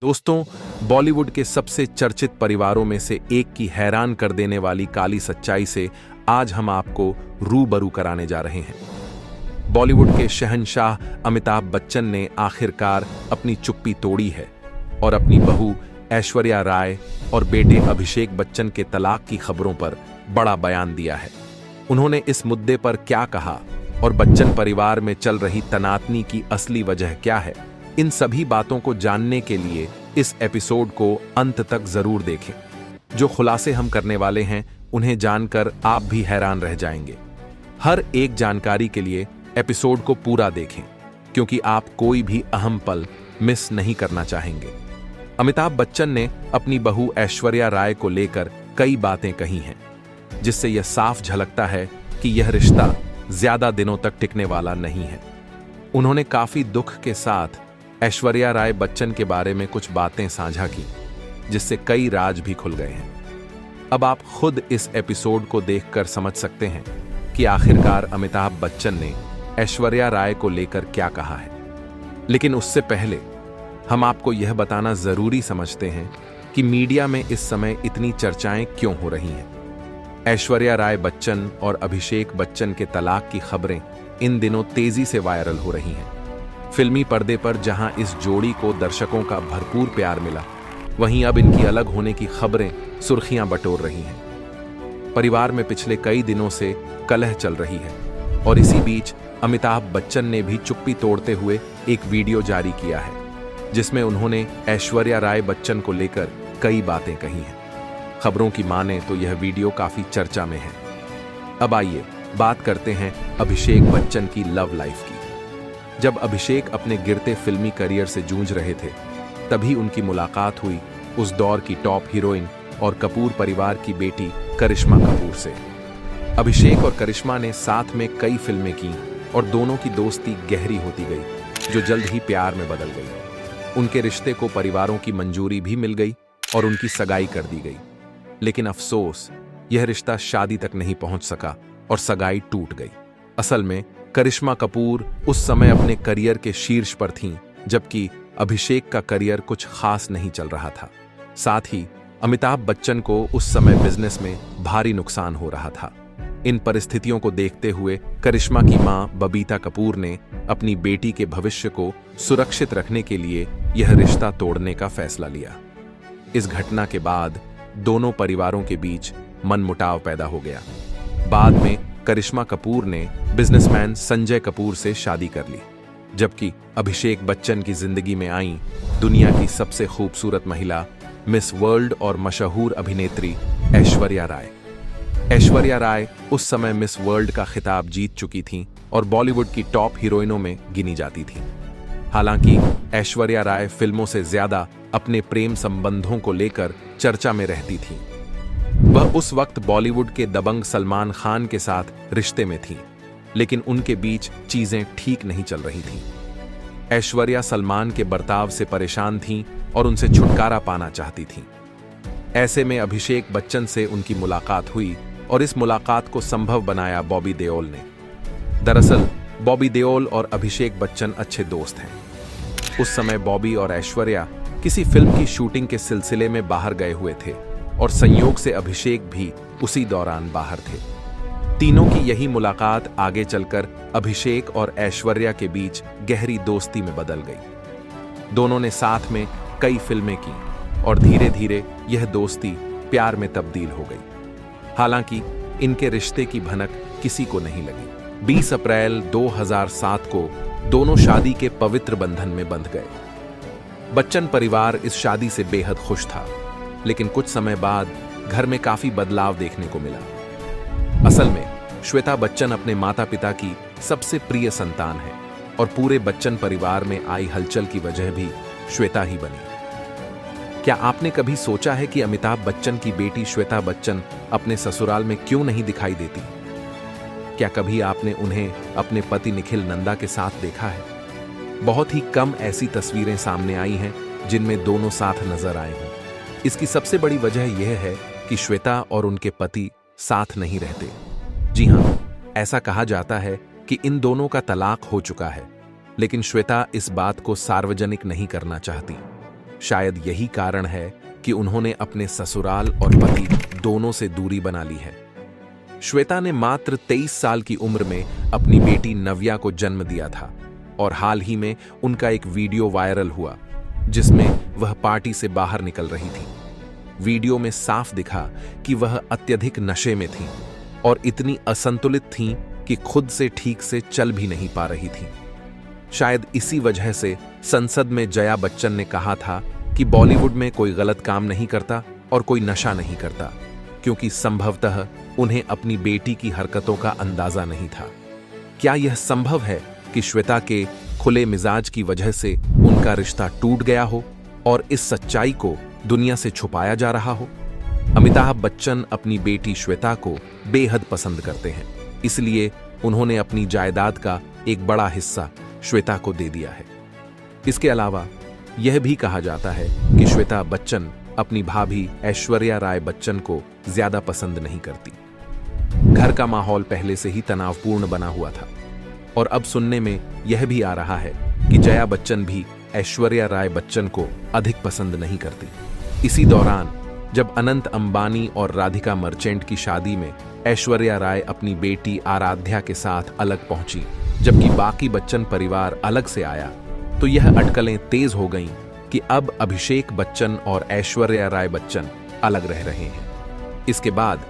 दोस्तों, बॉलीवुड के सबसे चर्चित परिवारों में से एक की हैरान कर देने वाली काली सच्चाई से आज हम आपको रूबरू कराने जा रहे हैं। बॉलीवुड के शहंशाह अमिताभ बच्चन ने आखिरकार अपनी चुप्पी तोड़ी है और अपनी बहू ऐश्वर्या राय और बेटे अभिषेक बच्चन के तलाक की खबरों पर बड़ा बयान दिया है। उन्होंने इस मुद्दे पर क्या कहा और बच्चन परिवार में चल रही तनातनी की असली वजह क्या है, इन सभी बातों को जानने के लिए इस एपिसोड को अंत तक जरूर देखें। जो खुलासे हम करने वाले हैं उन्हें जानकर आप भी हैरान रह जाएंगे। हर एक जानकारी के लिए एपिसोड को पूरा देखें, क्योंकि आप कोई भी अहम पल मिस नहीं करना चाहेंगे। अमिताभ बच्चन ने अपनी बहू ऐश्वर्या राय को लेकर कई बातें कही हैं, जिससे यह साफ झलकता है कि यह रिश्ता ज्यादा दिनों तक टिकने वाला नहीं है। उन्होंने काफी दुख के साथ ऐश्वर्या राय बच्चन के बारे में कुछ बातें साझा की, जिससे कई राज भी खुल गए हैं। अब आप खुद इस एपिसोड को देखकर समझ सकते हैं कि आखिरकार अमिताभ बच्चन ने ऐश्वर्या राय को लेकर क्या कहा है। लेकिन उससे पहले हम आपको यह बताना जरूरी समझते हैं कि मीडिया में इस समय इतनी चर्चाएं क्यों हो रही हैं। ऐश्वर्या राय बच्चन और अभिषेक बच्चन के तलाक की खबरें इन दिनों तेजी से वायरल हो रही हैं। फिल्मी पर्दे पर जहां इस जोड़ी को दर्शकों का भरपूर प्यार मिला, वहीं अब इनकी अलग होने की खबरें सुर्खियां बटोर रही हैं। परिवार में पिछले कई दिनों से कलह चल रही है और इसी बीच अमिताभ बच्चन ने भी चुप्पी तोड़ते हुए एक वीडियो जारी किया है, जिसमें उन्होंने ऐश्वर्या राय बच्चन को लेकर कई बातें कही हैं। खबरों की माने तो यह वीडियो काफी चर्चा में है। अब आइए बात करते हैं अभिषेक बच्चन की लव लाइफ की। जब अभिषेक अपने गिरते फिल्मी करियर से जूझ रहे थे, तभी उनकी मुलाकात हुई उस दौर की टॉप हीरोइन और कपूर परिवार की बेटी करिश्मा कपूर से। अभिषेक और करिश्मा ने साथ में कई फिल्में की और दोनों की दोस्ती गहरी होती गई, जो जल्द ही प्यार में बदल गई। उनके रिश्ते को परिवारों की मंजूरी भी मिल गई और उनकी सगाई कर दी गई। लेकिन अफसोस, यह रिश्ता शादी तक नहीं पहुंच सका और सगाई टूट गई। असल में करिश्मा कपूर उस समय अपने करियर के शीर्ष पर थीं, जबकि अभिषेक का करियर कुछ खास नहीं चल रहा था। साथ ही अमिताभ बच्चन को उस समय बिजनेस में भारी नुकसान हो रहा था। इन परिस्थितियों को देखते हुए करिश्मा की मां बबीता कपूर ने अपनी बेटी के भविष्य को सुरक्षित रखने के लिए यह रिश्ता तोड़ने का फैसला लिया। इस घटना के बाद दोनों परिवारों के बीच मनमुटाव पैदा हो गया। बाद में करिश्मा कपूर ने बिजनेसमैन संजय कपूर से शादी कर ली, जबकि अभिषेक बच्चन की जिंदगी में आई दुनिया की सबसे खूबसूरत महिला, मिस वर्ल्ड और मशहूर अभिनेत्री ऐश्वर्या राय। ऐश्वर्या राय उस समय मिस वर्ल्ड का खिताब जीत चुकी थीं और बॉलीवुड की टॉप हीरोइनों में गिनी जाती थीं। हालांकि ऐश्वर्या राय फिल्मों से ज्यादा अपने प्रेम संबंधों को लेकर चर्चा में रहती थीं। वह उस वक्त बॉलीवुड के दबंग सलमान खान के साथ रिश्ते में थीं, लेकिन उनके बीच चीजें ठीक नहीं चल रही थीं। ऐश्वर्या सलमान के बर्ताव से परेशान थीं और उनसे छुटकारा पाना चाहती थीं। ऐसे में अभिषेक बच्चन से उनकी मुलाकात हुई और इस मुलाकात को संभव बनाया बॉबी देओल ने। दरअसल बॉबी देओल और अभिषेक बच्चन अच्छे दोस्त हैं। उस समय बॉबी और ऐश्वर्या किसी फिल्म की शूटिंग के सिलसिले में बाहर गए हुए थे और संयोग से अभिषेक भी उसी दौरान बाहर थे। तीनों की यही मुलाकात आगे चलकर अभिषेक और ऐश्वर्या के बीच गहरी दोस्ती में बदल गई। दोनों ने साथ में कई फिल्में की और धीरे धीरे यह दोस्ती प्यार में तब्दील हो गई। हालांकि इनके रिश्ते की भनक किसी को नहीं लगी। 20 अप्रैल 2007 को दोनों शादी के पवित्र बंधन में बंध गए। बच्चन परिवार इस शादी से बेहद खुश था, लेकिन कुछ समय बाद घर में काफी बदलाव देखने को मिला। असल में श्वेता बच्चन अपने माता पिता की सबसे प्रिय संतान है और पूरे बच्चन परिवार में आई हलचल की वजह भी श्वेता ही बनी। क्या आपने कभी सोचा है कि अमिताभ बच्चन की बेटी श्वेता बच्चन अपने ससुराल में क्यों नहीं दिखाई देती? क्या कभी आपने उन्हें अपने पति निखिल नंदा के साथ देखा है? बहुत ही कम ऐसी तस्वीरें सामने आई हैं जिनमें दोनों साथ नजर आए हों। इसकी सबसे बड़ी वजह यह है कि श्वेता और उनके पति साथ नहीं रहते। जी हां, ऐसा कहा जाता है कि इन दोनों का तलाक हो चुका है, लेकिन श्वेता इस बात को सार्वजनिक नहीं करना चाहती। शायद यही कारण है कि उन्होंने अपने ससुराल और पति दोनों से दूरी बना ली है। श्वेता ने मात्र 23 साल की उम्र में अपनी बेटी नव्या को जन्म दिया था और हाल ही में उनका एक वीडियो वायरल हुआ जिसमें वह पार्टी से बाहर निकल रही थी। वीडियो में साफ दिखा कि वह अत्यधिक नशे में थीं और इतनी असंतुलित थीं कि खुद से ठीक से चल भी नहीं पा रही थीं। शायद इसी वजह से संसद में जया बच्चन ने कहा था कि बॉलीवुड में कोई गलत काम नहीं करता और कोई नशा नहीं करता, क्योंकि संभवतः उन्हें अपनी बेटी की हरकतों का अंदाजा नहीं था। क्या यह संभव है कि श्वेता के खुले मिजाज की वजह से उनका रिश्ता टूट गया हो और इस सच्चाई को दुनिया से छुपाया जा रहा हो? अमिताभ बच्चन अपनी बेटी श्वेता को बेहद पसंद करते हैं, इसलिए उन्होंने अपनी जायदाद का एक बड़ा हिस्सा श्वेता को दे दिया है। इसके अलावा यह भी कहा जाता है कि श्वेता बच्चन अपनी भाभी ऐश्वर्या राय बच्चन को ज्यादा पसंद नहीं करती। घर का माहौल पहले से ही तनावपूर्ण बना हुआ था और अब सुनने में यह भी आ रहा है कि जया बच्चन भी ऐश्वर्या राय बच्चन को अधिक पसंद नहीं करती। इसी दौरान जब अनंत अंबानी और राधिका मर्चेंट की शादी में ऐश्वर्या राय अपनी बेटी आराध्या के साथ अलग पहुंची, जबकि बाकी बच्चन परिवार अलग से आया, तो यह अटकलें तेज हो गईं कि अब अभिषेक बच्चन और ऐश्वर्या राय बच्चन अलग रह रहे हैं। इसके बाद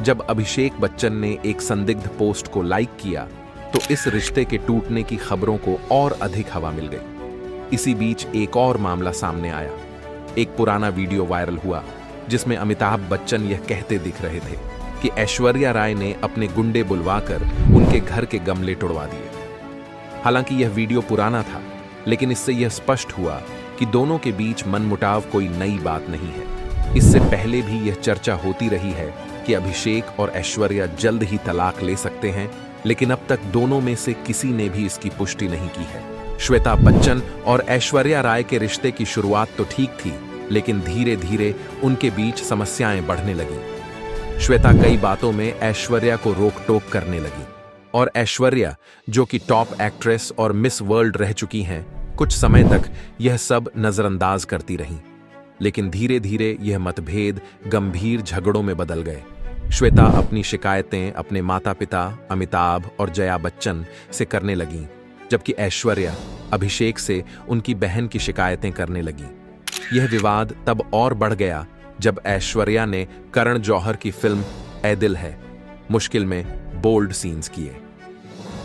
जब अभिषेक बच्चन ने एक संदिग्ध पोस्ट को लाइक किया तो इस रिश्ते के टूटने की खबरों को और अधिक हवा मिल गई। इसी बीच एक और मामला सामने आया। एक पुराना वीडियो वायरल हुआ जिसमें अमिताभ बच्चन यह कहते दिख रहे थे कि ऐश्वर्या राय ने अपने गुंडे बुलवाकर उनके घर के गमले तोड़वा दिए। हालांकि यह वीडियो पुराना था, लेकिन इससे यह स्पष्ट हुआ कि दोनों के बीच मनमुटाव कोई नई बात नहीं है। इससे पहले भी यह चर्चा होती रही है कि अभिषेक और ऐश्वर्या जल्द ही तलाक ले सकते हैं, लेकिन अब तक दोनों में से किसी ने भी इसकी पुष्टि नहीं की है। श्वेता बच्चन और ऐश्वर्या राय के रिश्ते की शुरुआत तो ठीक थी, लेकिन धीरे धीरे उनके बीच समस्याएं बढ़ने लगीं। श्वेता कई बातों में ऐश्वर्या को रोक टोक करने लगी और ऐश्वर्या, जो कि टॉप एक्ट्रेस और मिस वर्ल्ड रह चुकी हैं, कुछ समय तक यह सब नजरअंदाज करती रहीं। लेकिन धीरे धीरे यह मतभेद गंभीर झगड़ों में बदल गए। श्वेता अपनी शिकायतें अपने माता पिता अमिताभ और जया बच्चन से करने लगीं, जबकि ऐश्वर्या अभिषेक से उनकी बहन की शिकायतें करने लगी। यह विवाद तब और बढ़ गया जब ऐश्वर्या ने करण जौहर की फिल्म ऐ दिल है मुश्किल में बोल्ड सीन्स किए।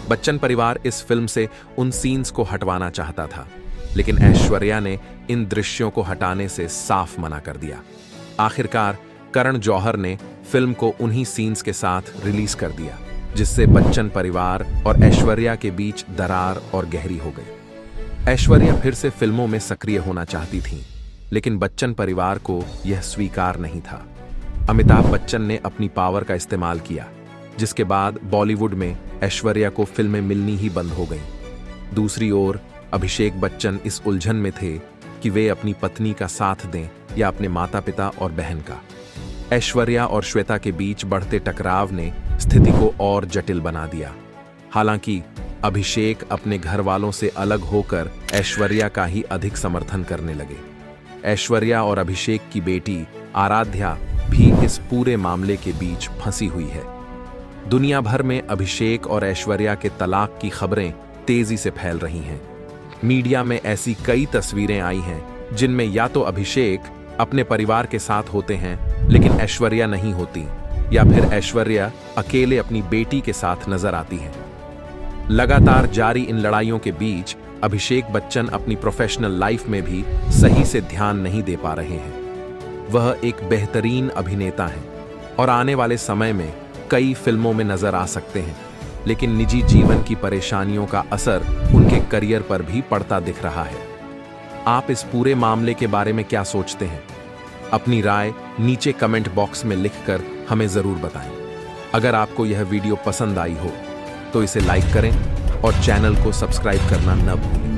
बच्चन परिवार इस फिल्म से उन सीन्स को हटवाना चाहता था, लेकिन ऐश्वर्या ने इन दृश्यों को हटाने से साफ मना कर दिया। आखिरकार करण जौहर ने फिल्म को उन्हीं सीन्स के साथ रिलीज कर दिया, जिससे बच्चन परिवार और ऐश्वर्या के बीच दरार और गहरी हो गई। ऐश्वर्या फिर से फिल्मों में सक्रिय होना चाहती थीं, लेकिन बच्चन परिवार को यह स्वीकार नहीं था। अमिताभ बच्चन ने अपनी पावर का इस्तेमाल किया, जिसके बाद बॉलीवुड में ऐश्वर्या को फिल्में मिलनी ही बंद हो गईं। दूसरी ओर अभिषेक बच्चन इस उलझन में थे कि वे अपनी पत्नी का साथ दें या अपने माता पिता और बहन का। ऐश्वर्या और श्वेता के बीच बढ़ते टकराव ने स्थिति को और जटिल बना दिया। हालांकि अभिषेक अपने घर वालों से अलग होकर ऐश्वर्या का ही अधिक समर्थन करने लगे। ऐश्वर्या और अभिषेक की बेटी आराध्या भी इस पूरे मामले के बीच फंसी हुई है। दुनिया भर में अभिषेक और ऐश्वर्या के तलाक की खबरें तेजी से फैल रही हैं। मीडिया में ऐसी कई तस्वीरें आई हैं जिनमें या तो अभिषेक अपने परिवार के साथ होते हैं लेकिन ऐश्वर्या नहीं होती, या फिर ऐश्वर्या अकेले अपनी बेटी के साथ नजर आती हैं। लगातार जारी इन लड़ाइयों के बीच अभिषेक बच्चन अपनी प्रोफेशनल लाइफ में भी सही से ध्यान नहीं दे पा रहे हैं। वह एक बेहतरीन अभिनेता हैं और आने वाले समय में कई फिल्मों में नजर आ सकते हैं, लेकिन निजी जीवन की परेशानियों का असर उनके करियर पर भी पड़ता दिख रहा है। आप इस पूरे मामले के बारे में क्या सोचते हैं? अपनी राय नीचे कमेंट बॉक्स में लिखकर हमें जरूर बताएं। अगर आपको यह वीडियो पसंद आई हो तो इसे लाइक करें और चैनल को सब्सक्राइब करना न भूलें।